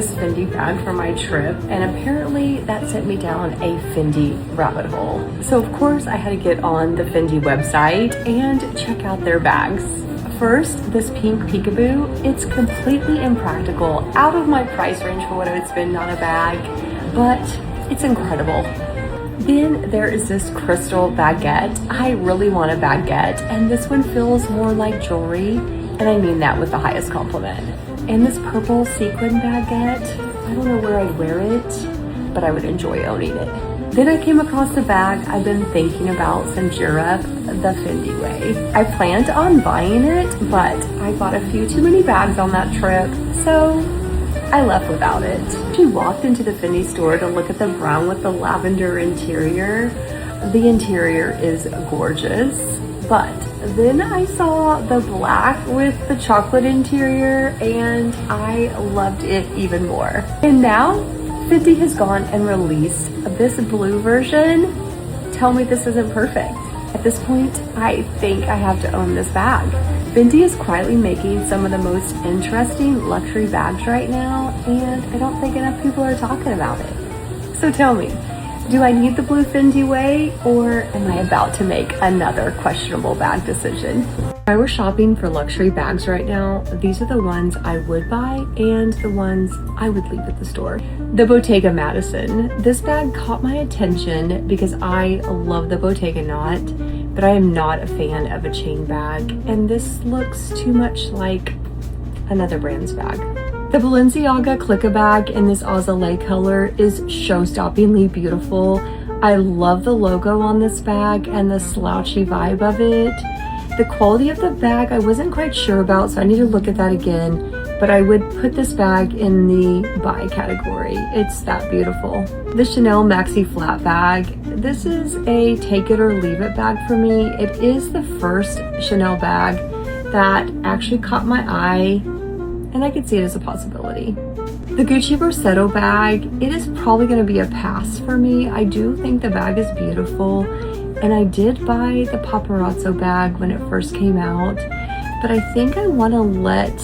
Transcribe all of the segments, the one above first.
this Fendi bag for my trip, and apparently that sent me down a Fendi rabbit hole. So of course I had to get on the Fendi website and check out their bags. First, this pink peekaboo. It's completely impractical, out of my price range for what I would spend on a bag, but it's incredible. Then there is this crystal baguette. I really want a baguette, and this one feels more like jewelry, and I mean that with the highest compliment. And this purple sequin baguette, I don't know where I'd wear it, but I would enjoy owning it. Then I came across the bag I've been thinking about since Europe, the Fendi way. I planned on buying it, but I bought a few too many bags on that trip, so I left without it. She walked into the Fendi store to look at the brown with the lavender interior. The interior is gorgeous, but then I saw the black with the chocolate interior and I loved it even more. And now Fendi has gone and released this blue version. Tell me this isn't perfect. At this point, I think I have to own this bag. Fendi is quietly making some of the most interesting luxury bags right now, and I don't think enough people are talking about it. So tell me, do I need the blue Fendi way, or am I about to make another questionable bag decision? If I were shopping for luxury bags right now, these are the ones I would buy and the ones I would leave at the store. The Bottega Madison. This bag caught my attention because I love the Bottega knot, but I am not a fan of a chain bag, and this looks too much like another brand's bag. The Balenciaga Clicka bag in this azalea color is show-stoppingly beautiful. I love the logo on this bag and the slouchy vibe of it. The quality of the bag I wasn't quite sure about, so I need to look at that again, but I would put this bag in the buy category. It's that beautiful. The Chanel Maxi flat bag. This is a take it or leave it bag for me. It is the first Chanel bag that actually caught my eye, and I could see it as a possibility. The Gucci Borsetto bag, it is probably gonna be a pass for me. I do think the bag is beautiful, and I did buy the Paparazzo bag when it first came out, but I think I wanna let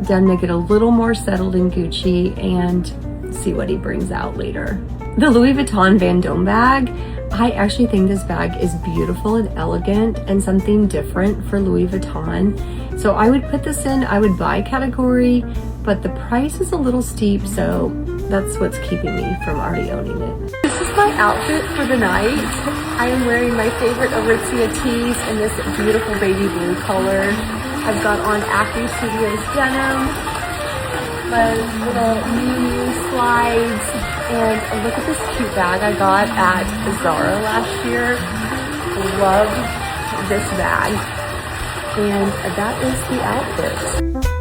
Demna get a little more settled in Gucci and see what he brings out later. The Louis Vuitton Vendome bag, I actually think this bag is beautiful and elegant and something different for Louis Vuitton. So I would put this in, I would buy category, but the price is a little steep, so that's what's keeping me from already owning it. This is my outfit for the night. I am wearing my favorite Aritzia tees in this beautiful baby blue color. I've got on Acne Studios denim, my little Miu slides, and look at this cute bag I got at Zara last year. Love this bag. And that is the outfit.